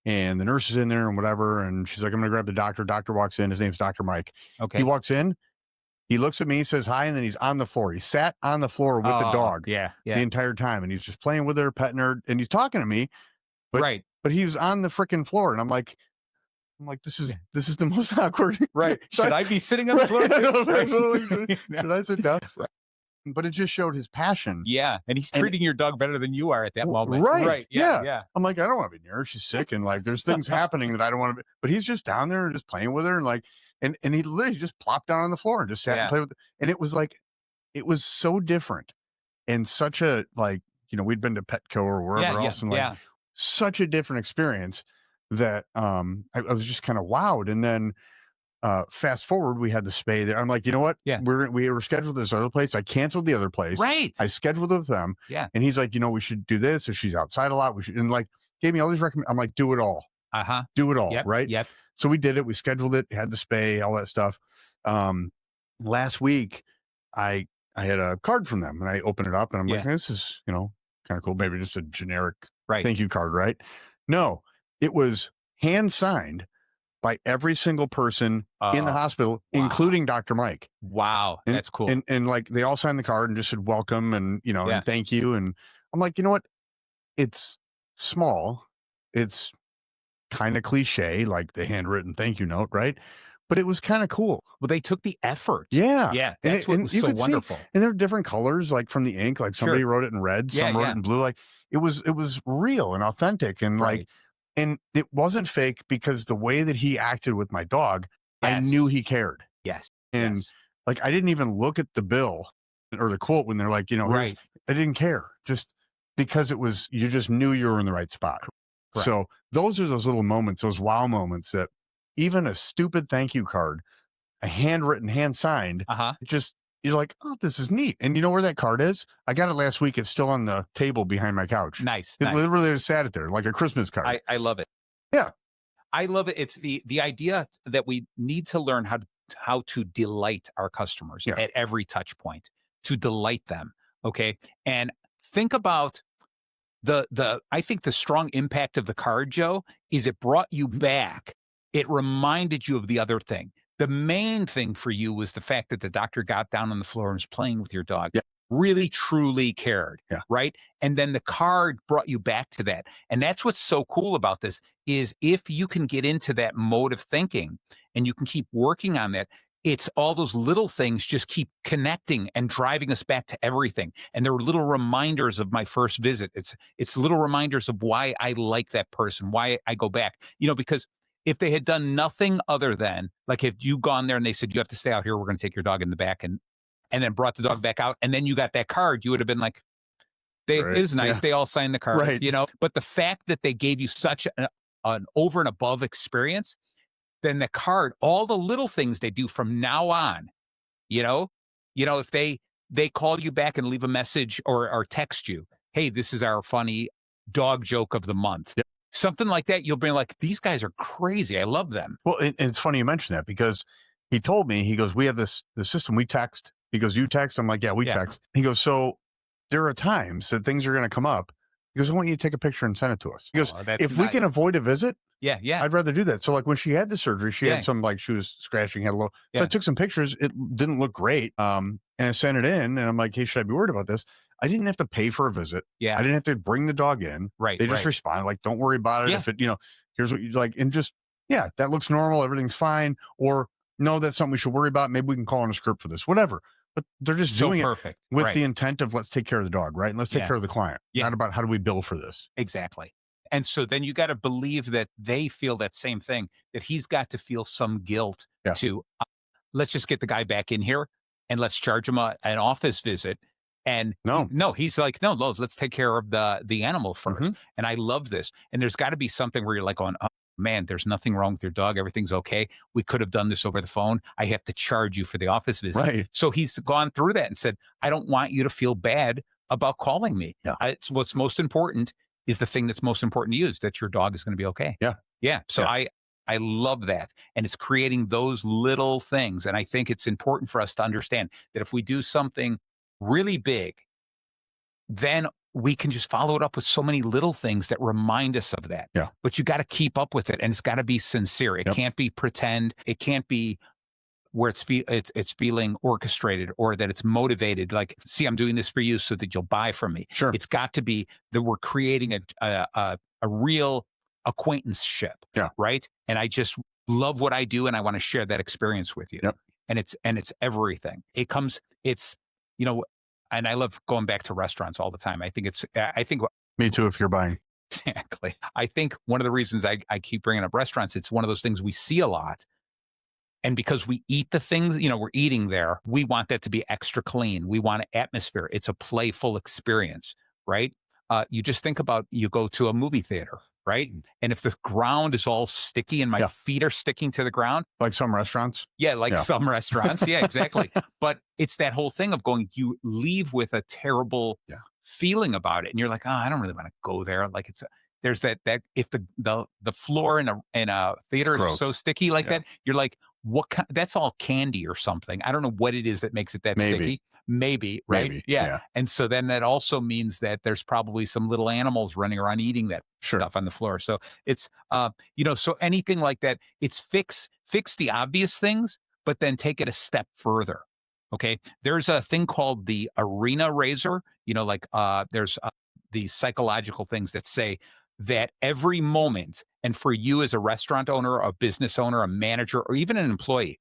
and the nurse is in there and whatever. And she's like, I'm going to grab the doctor. Doctor walks in. His name's Dr. Mike. Okay. He walks in, he looks at me, says hi, and then he's on the floor. He sat on the floor with the dog Yeah. the Yeah. entire time. And he's just playing with her, petting her, and he's talking to me, but, Right. but he was on the freaking floor. And I'm like, this is the most awkward. Right. Should I be sitting on the floor? Should I sit down? Right. But it just showed his passion. Yeah. And he's treating your dog better than you are at that moment. Right. Yeah. Yeah. I'm like, I don't want to be near her. She's sick. And like, there's things happening that I don't want to be, but he's just down there and just playing with her. And like, and he literally just plopped down on the floor and just sat and played with her. And it was like, it was so different and such a, like, we'd been to Petco or wherever else and like such a different experience that I was just kind of wowed. And then fast forward, we had the spay there. I'm like, you know what? Yeah. We were scheduled this other place. I canceled the other place. Right. I scheduled it with them. Yeah. And he's like, we should do this. If she's outside a lot, we should, and like gave me all these recommendations. I'm like, do it all. Do it all. Yep. Right. Yep. So we did it. We scheduled it, had the spay, all that stuff. Last week, I had a card from them and I opened it up and I'm like, this is, kind of cool. Maybe just a generic thank you card. Right. No, it was hand signed by every single person in the hospital, including Dr. Mike. Wow. And, that's cool. And like, they all signed the card and just said, welcome. And, and thank you. And I'm like, you know what? It's small. It's kind of cliche, like the handwritten thank you note. Right. but it was kind of cool. Well, they took the effort. Yeah. Yeah, And that's what was you so could see, wonderful. and there are different colors, like from the ink, like somebody Sure. wrote it in red, Yeah, some wrote yeah. it in blue. Like it was real and authentic. And Right. and it wasn't fake because the way that he acted with my dog, I knew Yes. he cared. Yes. And Yes. like, I didn't even look at the bill or the quote when they're like, here's, Right. I didn't care, just because you just knew you were in the right spot. Correct. So those are those little moments, those wow moments that even a stupid thank you card, a handwritten, hand signed, Uh-huh. just, you're like, oh, this is neat. And you know where that card is? I got it last week. It's still on the table behind my couch. Nice. It Nice. literally just sat it there like a Christmas card. I love it. Yeah. I love it. It's the idea that we need to learn how to delight our customers Yeah. at every touch point, to delight them. Okay. And think about I think the strong impact of the card, Joe, is it brought you back. It reminded you of the other thing. The main thing for you was the fact that the doctor got down on the floor and was playing with your dog. Yeah. Really, truly cared. Yeah. Right. And then the card brought you back to that. And that's what's so cool about this is if you can get into that mode of thinking and you can keep working on that, it's all those little things just keep connecting and driving us back to everything. And there were little reminders of my first visit. It's little reminders of why I like that person, why I go back. Because if they had done nothing other than, like, if you gone there and they said, you have to stay out here, we're going to take your dog in the back, and then brought the dog back out, and then you got that card, you would have been like, Right. it was nice. Yeah. They all signed the card, Right. But the fact that they gave you such an over and above experience, then the card, all the little things they do from now on, you know, if they call you back and leave a message or text you, hey, this is our funny dog joke of the month. Yeah. Something like that, you'll be like, these guys are crazy. I love them. Well, and it's funny you mentioned that because he told me, he goes, we have the system, we text. He goes, you text? I'm like, yeah, we text. He goes, so there are times that things are going to come up. He goes, I want you to take a picture and send it to us. He goes, if we can avoid a visit, yeah, I'd rather do that. So like when she had the surgery, she had some, like, she was scratching, had a little, so I took some pictures. It didn't look great. And I sent it in and I'm like, hey, should I be worried about this? I didn't have to pay for a visit. Yeah. I didn't have to bring the dog in. Right. They just responded like, don't worry about it. Yeah. If it, here's what you like, and just, yeah, that looks normal. Everything's fine. Or no, that's something we should worry about. Maybe we can call on a script for this, whatever. But they're just doing it with the intent of let's take care of the dog, right? And let's take care of the client, not about how do we bill for this. Exactly. And so then you got to believe that they feel that same thing, that he's got to feel some guilt to, let's just get the guy back in here and let's charge him an office visit. And he's like, no, let's take care of the animal first. Mm-hmm. And I love this. And there's got to be something where you're like, oh man, there's nothing wrong with your dog. Everything's okay. We could have done this over the phone. I have to charge you for the office visit. Right. So he's gone through that and said, I don't want you to feel bad about calling me. Yeah. It's what's most important is the thing that's most important to you is that your dog is going to be okay. Yeah. Yeah. So I love that. And it's creating those little things. And I think it's important for us to understand that if we do something really big, then we can just follow it up with so many little things that remind us of that. Yeah. But you got to keep up with it, and it's got to be sincere. It can't be pretend. It can't be where it's feeling orchestrated or that it's motivated. Like, see, I'm doing this for you so that you'll buy from me. Sure. It's got to be that we're creating a real acquaintanceship. Yeah. Right. And I just love what I do, and I want to share that experience with you. Yep. And it's everything. And I love going back to restaurants all the time. I think me too, if you're buying. Exactly. I think one of the reasons I keep bringing up restaurants, it's one of those things we see a lot. And because we eat the things, we're eating there, we want that to be extra clean. We want an atmosphere. It's a playful experience, right? You just think about, you go to a movie theater, right? And if the ground is all sticky and my feet are sticking to the ground. Like some restaurants? Yeah, some restaurants. Yeah, exactly. But it's that whole thing of you leave with a terrible feeling about it. And you're like, oh, I don't really want to go there. Like there's that if the floor in a theater is so sticky like that, you're like, that's all candy or something. I don't know what it is that makes it that sticky. Maybe, right? Maybe, yeah. And so then that also means that there's probably some little animals running around eating that stuff on the floor. So it's, so anything like that, it's fix the obvious things, but then take it a step further. Okay. There's a thing called the arena razor, there's these psychological things that say that every moment And for you as a restaurant owner, a business owner, a manager, or even an employee,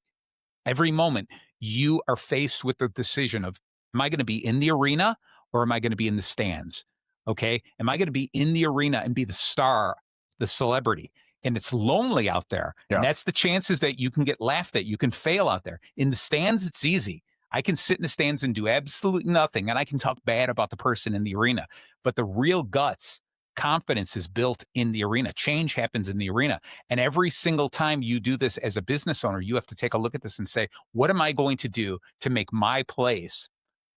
every moment you are faced with the decision of, am I going to be in the arena or am I going to be in the stands? Okay. Am I going to be in the arena and be the star, the celebrity? And it's lonely out there. Yeah. And that's the chances that you can get laughed at. You can fail out there. In the stands, it's easy. I can sit in the stands and do absolutely nothing. And I can talk bad about the person in the arena. But the real guts, confidence is built in the arena. Change happens in the arena. And every single time you do this as a business owner, you have to take a look at this and say, what am I going to do to make my place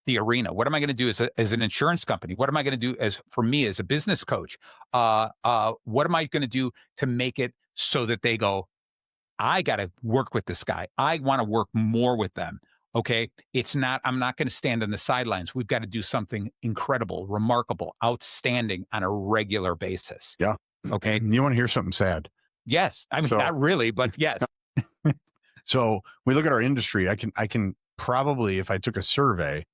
the arena? What am I going to do as an insurance company? What am I going to do for me as a business coach? What am I going to do to make it so that they go, I got to work with this guy. I want to work more with them. Okay. I'm not going to stand on the sidelines. We've got to do something incredible, remarkable, outstanding on a regular basis. Yeah. Okay. You want to hear something sad? Yes. I mean, not really, but yes. So we look at our industry. I can probably, if I took a survey,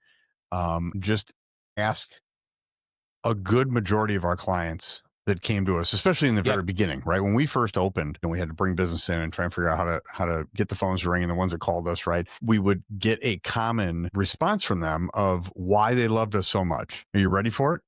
just ask a good majority of our clients that came to us, especially in the very beginning, right? When we first opened and we had to bring business in and try and figure out how to get the phones ringing, the ones that called us, right? We would get a common response from them of why they loved us so much. Are you ready for it?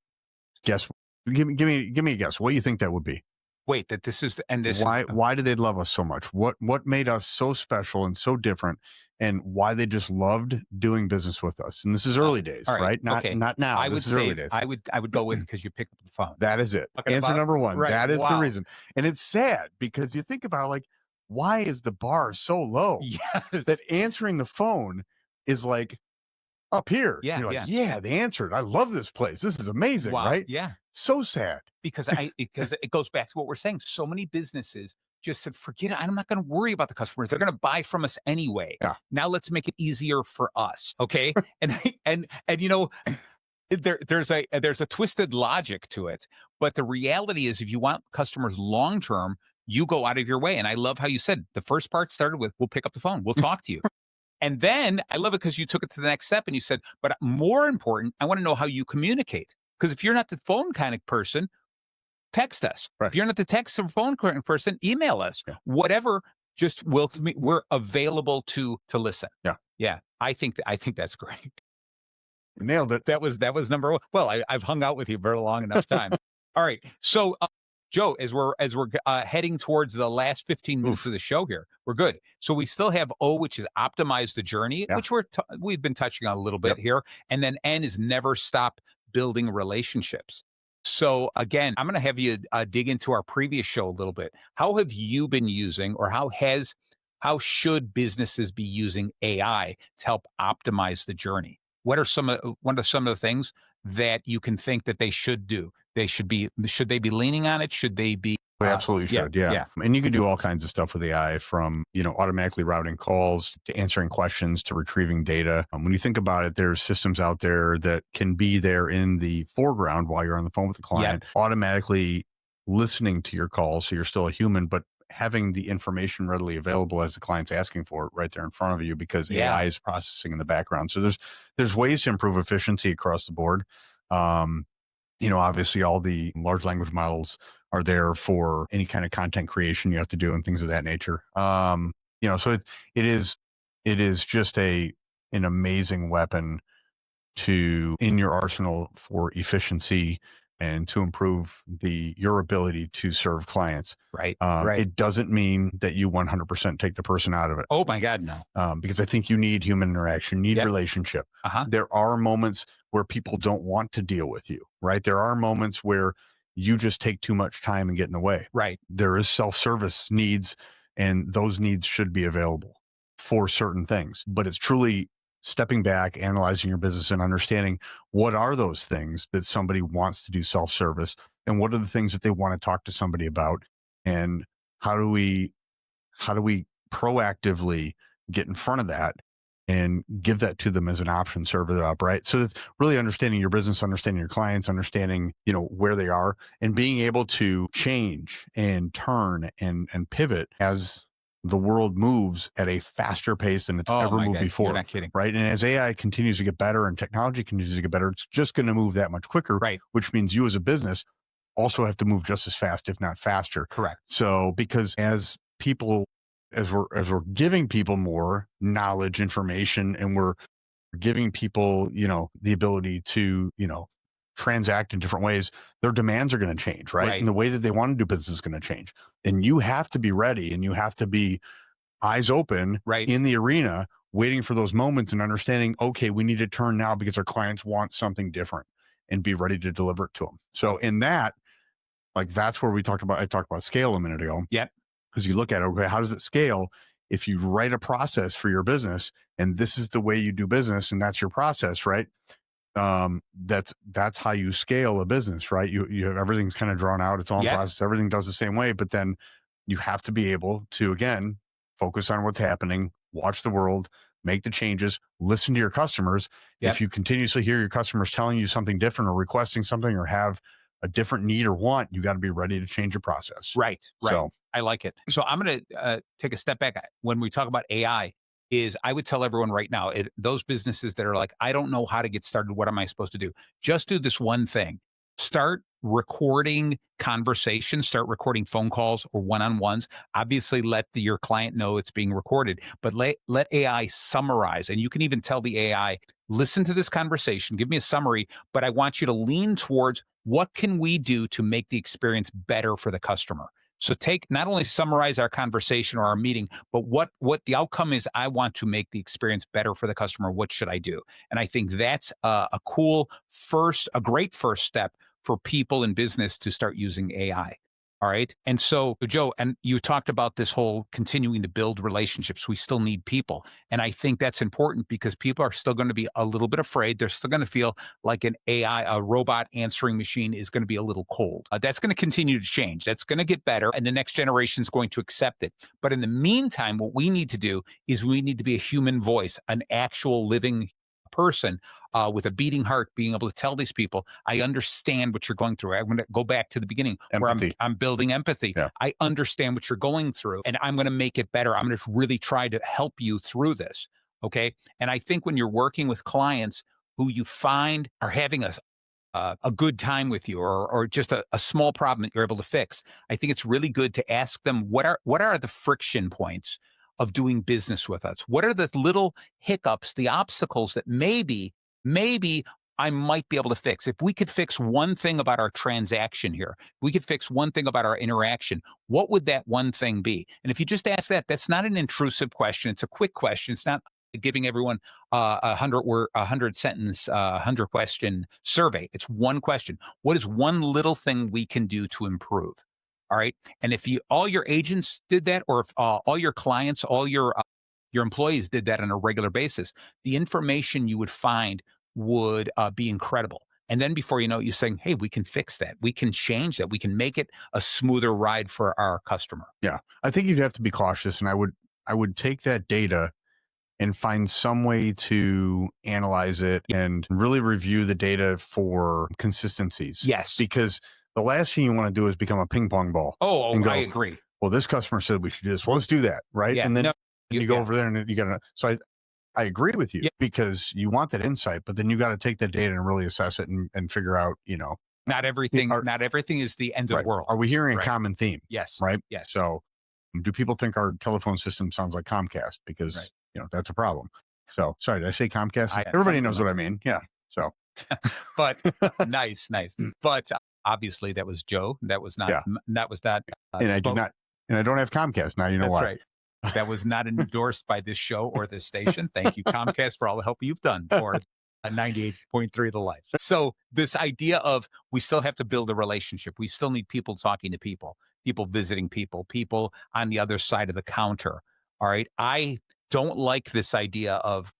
Guess. Give me a guess. What do you think that would be? Wait, that this is why did they love us so much? What made us so special and so different, and why they just loved doing business with us? And this is early days, right? Not now. I would say early days. I would go with because you pick up the phone. That is it. Answer number one. Right. That is the reason. And it's sad because you think about it, like, why is the bar so low? Yes. That answering the phone is like up here. Yeah. You're like, yeah, they answered. I love this place. This is amazing, right? Yeah. So sad. Because it goes back to what we're saying. So many businesses just said, forget it. I'm not going to worry about the customers. They're going to buy from us anyway. Yeah. Now let's make it easier for us. Okay. and you know, there's a twisted logic to it, but the reality is if you want customers long-term, you go out of your way. And I love how you said the first part started with, we'll pick up the phone. We'll talk to you. And then I love it because you took it to the next step and you said, but more important, I want to know how you communicate. Because if you're not the phone kind of person, text us. Right. If you're not the text or phone person, email us. Yeah. Whatever, just we're available to listen. Yeah. Yeah. I think that's great. You nailed it. That was number one. Well, I've hung out with you for a long enough time. All right. So Joe, as we're heading towards the last 15 minutes of the show here, we're good. So we still have O, which is optimize the journey, which we've been touching on a little bit here. And then N is never stop building relationships. So again, I'm going to have you dig into our previous show a little bit. How have you been using, or how should businesses be using AI to help optimize the journey? What are some of the things that you can think that they should do? Should they be leaning on it? Should they be? They absolutely should. Yeah. And you can do all kinds of stuff with AI, from, automatically routing calls to answering questions to retrieving data. When you think about it, there's systems out there that can be there in the foreground while you're on the phone with the client, automatically listening to your calls. So you're still a human, but having the information readily available as the client's asking for it right there in front of you, because AI is processing in the background. So there's ways to improve efficiency across the board. Obviously all the large language models are there for any kind of content creation you have to do and things of that nature. So it is just an amazing weapon in your arsenal for efficiency and to improve your ability to serve clients. Right. It doesn't mean that you 100% take the person out of it. Oh my God, no. Because I think you need human interaction, you need relationship. There are moments where people don't want to deal with you, right? There are moments where you just take too much time and get in the way. Right. There is self-service needs, and those needs should be available for certain things. But it's truly stepping back, analyzing your business, and understanding what are those things that somebody wants to do self-service, and what are the things that they want to talk to somebody about, and how do we proactively get in front of that and give that to them as an option, serve it up, right? So it's really understanding your business, understanding your clients, understanding, where they are, and being able to change and turn and pivot as the world moves at a faster pace than it's ever moved before. You're not kidding. Right. And as AI continues to get better and technology continues to get better, it's just going to move that much quicker. Right. Which means you as a business also have to move just as fast, if not faster. Correct. So because as we're giving people more knowledge, information, and we're giving people, the ability to, transact in different ways, their demands are going to change, right? Right. And the way that they want to do business is going to change. And you have to be ready, and you have to be eyes open Right. in the arena, waiting for those moments and understanding, okay, we need to turn now because our clients want something different, and be ready to deliver it to them. So in that, like, that's where I talked about scale a minute ago. Yep. Because you look at it, okay, how does it scale? If you write a process for your business and this is the way you do business and that's your process, right? That's how you scale a business, right? You have everything's kind of drawn out, it's all in process, everything does the same way, but then you have to be able to, again, focus on what's happening, watch the world, make the changes, listen to your customers. If you continuously hear your customers telling you something different or requesting something or have a different need or want, you got to be ready to change your process. Right. So I like it. So I'm going to take a step back. When we talk about AI, is I would tell everyone right now, those businesses that are like, I don't know how to get started. What am I supposed to do? Just do this one thing. Start recording conversations, start recording phone calls or one-on-ones. Obviously, let your client know it's being recorded, but let AI summarize. And you can even tell the AI, listen to this conversation, give me a summary, but I want you to lean towards what can we do to make the experience better for the customer. So not only summarize our conversation or our meeting, but what the outcome is. I want to make the experience better for the customer. What should I do? And I think that's a great first step for people in business to start using AI. All right. And so, Joe, and you talked about this whole continuing to build relationships. We still need people. And I think that's important because people are still going to be a little bit afraid. They're still going to feel like a robot answering machine is going to be a little cold. That's going to continue to change. That's going to get better. And the next generation is going to accept it. But in the meantime, what we need to do is we need to be a human voice, an actual living person with a beating heart, being able to tell these people, I understand what you're going through. I'm going to go back to the beginning empathy. where I'm building empathy. Yeah. I understand what you're going through and I'm going to make it better. I'm going to really try to help you through this. Okay. And I think when you're working with clients who you find are having a good time with you or just a small problem that you're able to fix, I think it's really good to ask them what are the friction points of doing business with us? What are the little hiccups, the obstacles that maybe I might be able to fix? If we could fix one thing about our transaction here, we could fix one thing about our interaction, what would that one thing be? And if you just ask that, that's not an intrusive question. It's a quick question. It's not giving everyone a 100 sentence, 100 question survey. It's one question. What is one little thing we can do to improve? All right. And if all your agents did that, or if all your clients, all your employees did that on a regular basis, the information you would find would be incredible. And then before you know it, you're saying, hey, we can fix that. We can change that. We can make it a smoother ride for our customer. Yeah. I think you'd have to be cautious. And I would take that data and find some way to analyze it and really review the data for consistencies. Yes. Because the last thing you want to do is become a ping pong ball. Oh, and go, I agree. Well, this customer said we should do this. Well, let's do that. Right. Yeah, and then you go yeah. over there and you got to. So I agree with you because you want that insight, but then you got to take that data and really assess it and figure out, not everything is the end of the world. Are we hearing a common theme? Yes. Right. Yes. So do people think our telephone system sounds like Comcast? Because that's a problem. So sorry, did I say Comcast? Everybody knows what I mean. Yeah. So, but nice. But obviously that was Joe. That was not. That was not. And I do not. And I don't have Comcast now. You know That's why? Right. That was not endorsed by this show or this station. Thank you, Comcast, for all the help you've done for 98.3 The Life. So this idea of we still have to build a relationship. We still need people talking to people, people visiting people on the other side of the counter. All right. I don't like this idea of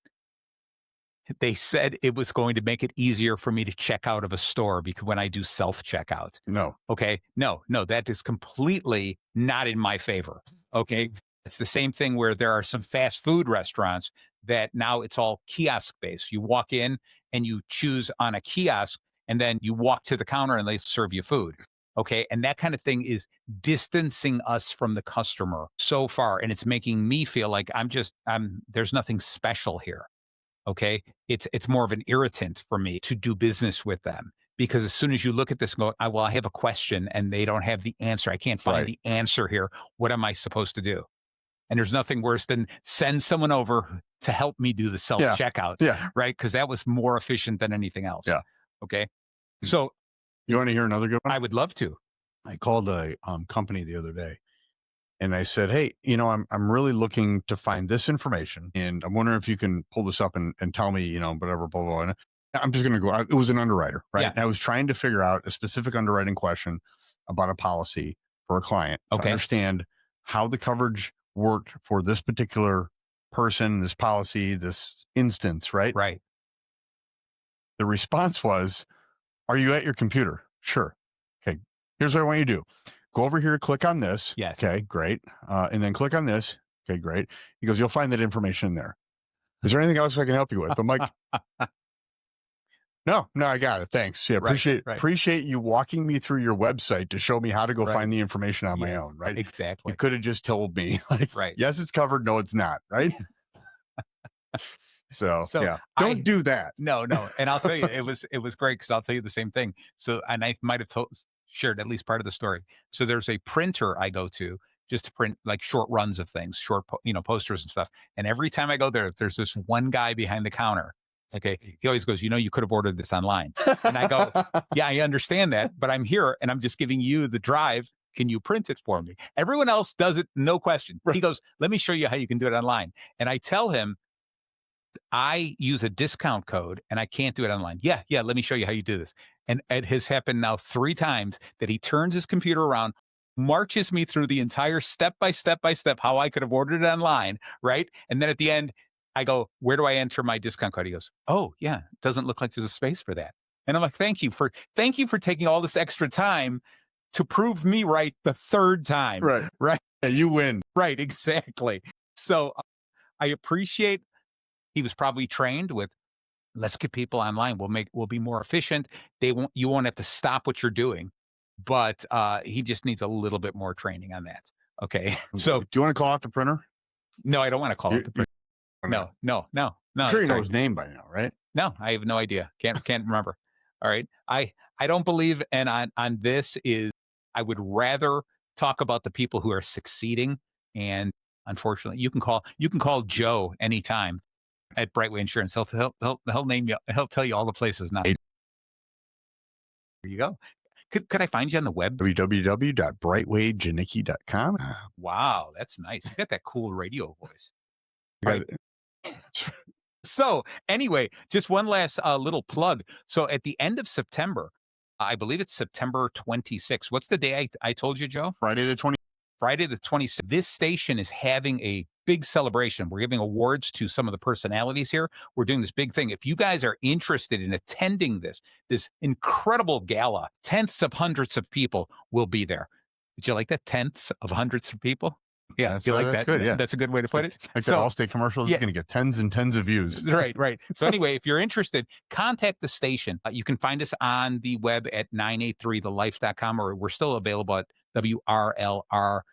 they said it was going to make it easier for me to check out of a store because when I do self-checkout. No. Okay. No, that is completely not in my favor. Okay. It's the same thing where there are some fast food restaurants that now it's all kiosk based. You walk in and you choose on a kiosk and then you walk to the counter and they serve you food. Okay. And that kind of thing is distancing us from the customer so far. And it's making me feel like there's nothing special here. Okay. It's more of an irritant for me to do business with them because as soon as you look at this and go, I have a question and they don't have the answer. I can't find the answer here. What am I supposed to do? And there's nothing worse than send someone over to help me do the self-checkout, right? Because that was more efficient than anything else. Yeah. Okay. So you want to hear another good one? I would love to. I called a company the other day and I said, hey, I'm really looking to find this information and I'm wondering if you can pull this up and tell me, whatever, blah, blah, blah. And I'm just going to go out. It was an underwriter, right? Yeah. And I was trying to figure out a specific underwriting question about a policy for a client to understand how the coverage worked for this particular person, this policy, this instance, right? Right. The response was, are you at your computer? Sure. Okay. Here's what I want you to do. Go over here, click on this. Yes. Okay, great. And then click on this. Okay, great. He goes, you'll find that information in there. Is there anything else I can help you with? I'm like, no, I got it. Thanks. Yeah. Appreciate you walking me through your website to show me how to go find the information on my own. Right. Exactly. You could have just told me like, yes, it's covered. No, it's not. Right. So yeah, don't do that. No. And I'll tell you, it was great because I'll tell you the same thing. So, and I might have shared at least part of the story. So there's a printer I go to just to print like short runs of things, short, posters and stuff. And every time I go there, there's this one guy behind the counter. Okay. He always goes, you could have ordered this online. And I go, yeah, I understand that, but I'm here and I'm just giving you the drive. Can you print it for me? Everyone else does it. No question. He goes, let me show you how you can do it online. And I tell him, I use a discount code and I can't do it online. Yeah. Let me show you how you do this. And it has happened now 3 times that he turns his computer around, marches me through the entire step by step how I could have ordered it online. Right. And then at the end, I go, where do I enter my discount code? He goes, oh yeah, it doesn't look like there's a space for that. And I'm like, thank you for taking all this extra time to prove me right the 3rd time. Right. Yeah, you win. Right. Exactly. So I appreciate he was probably trained with, let's get people online. We'll be more efficient. You won't have to stop what you're doing, but he just needs a little bit more training on that. Okay. So do you want to call out the printer? No, I don't want to call out the printer. No. I'm sure you know his name by now, right? No, I have no idea. Can't remember. All right. I don't believe, and on this is, I would rather talk about the people who are succeeding. And unfortunately, you can call Joe anytime at Brightway Insurance. He'll name you. He'll tell you all the places. Now, there you go. Could I find you on the web? www.brightwayjanicki.com. Wow, that's nice. You got that cool radio voice. Right. So anyway, just one last little plug. So at the end of September, I believe it's September 26th. What's the day I told you, Joe? Friday the 26th. This station is having a big celebration. We're giving awards to some of the personalities here. We're doing this big thing. If you guys are interested in attending this incredible gala, tenths of hundreds of people will be there. Did you like that? Tenths of hundreds of people? Yeah, you like that's that? Good, yeah. That's a good way to put it. Like that Allstate commercial, you're going to get tens and tens of views. Right. So anyway, if you're interested, contact the station. You can find us on the web at 983thelife.com, or we're still available at WRLR.FM.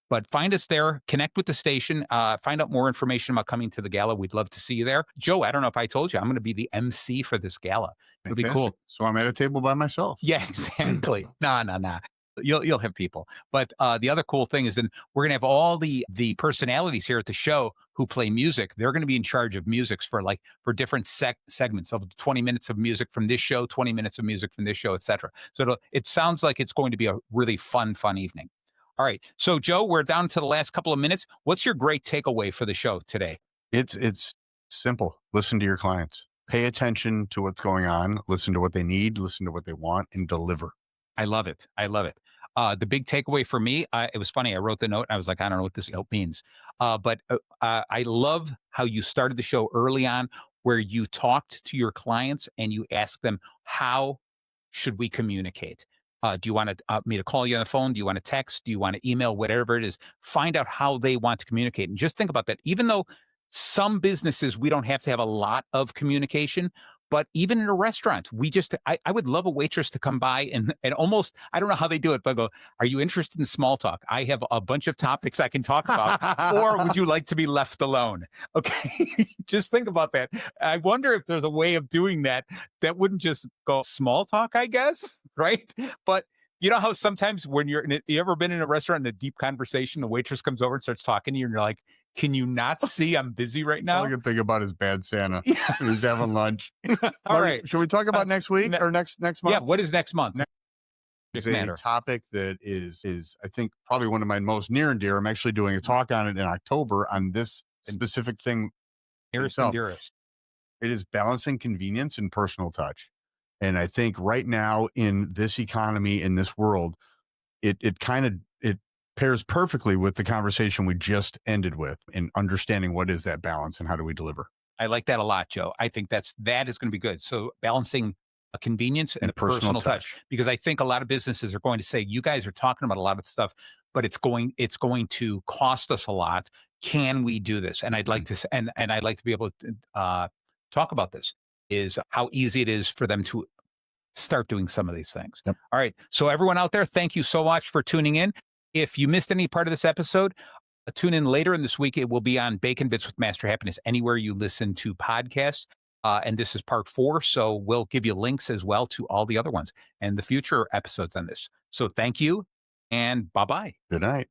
But find us there, connect with the station, find out more information about coming to the gala. We'd love to see you there. Joe, I don't know if I told you, I'm going to be the MC for this gala. It'll be cool. So I'm at a table by myself. Yeah, exactly. No. You'll have people. But the other cool thing is then we're going to have all the personalities here at the show who play music. They're going to be in charge of music for different segments of 20 minutes of music from this show, 20 minutes of music from this show, etc. So it sounds like it's going to be a really fun evening. All right. So Joe, we're down to the last couple of minutes. What's your great takeaway for the show today? It's simple. Listen to your clients. Pay attention to what's going on. Listen to what they need. Listen to what they want, and deliver. I love it. The big takeaway for me, it was funny. I wrote the note. I was like, I don't know what this means. But I love how you started the show early on, where you talked to your clients and you asked them, how should we communicate? Do you want me to call you on the phone? Do you want to text? Do you want to email? Whatever it is, find out how they want to communicate. And just think about that. Even though some businesses, we don't have to have a lot of communication, But even in a restaurant, I would love a waitress to come by and almost, I don't know how they do it, but go, are you interested in small talk? I have a bunch of topics I can talk about, or would you like to be left alone? Okay. Just think about that. I wonder if there's a way of doing that that wouldn't just go small talk, I guess. Right. But you know how sometimes when you ever been in a restaurant in a deep conversation, the waitress comes over and starts talking to you and you're like, can you not see I'm busy right now? All I can think about is Bad Santa. Yeah. He's having lunch. All right. Should we talk about next week or next month? Yeah. What is next month? Is a topic that is I think probably one of my most near and dear. I'm actually doing a talk on it in October on this specific thing. Nearest and dearest. It is balancing convenience and personal touch. And I think right now in this economy, in this world, it pairs perfectly with the conversation we just ended with in understanding what is that balance and how do we deliver. I like that a lot, Joe. I think that is going to be good. So balancing a convenience and a personal touch, because I think a lot of businesses are going to say, you guys are talking about a lot of stuff, but it's going to cost us a lot. Can we do this? And I'd like to, and I'd like to be able to talk about this, is how easy it is for them to start doing some of these things. Yep. All right. So everyone out there, thank you so much for tuning in. If you missed any part of this episode, tune in later in this week. It will be on Bacon Bits with Master Happiness, anywhere you listen to podcasts. And this is part 4. So we'll give you links as well to all the other ones and the future episodes on this. So thank you and bye-bye. Good night.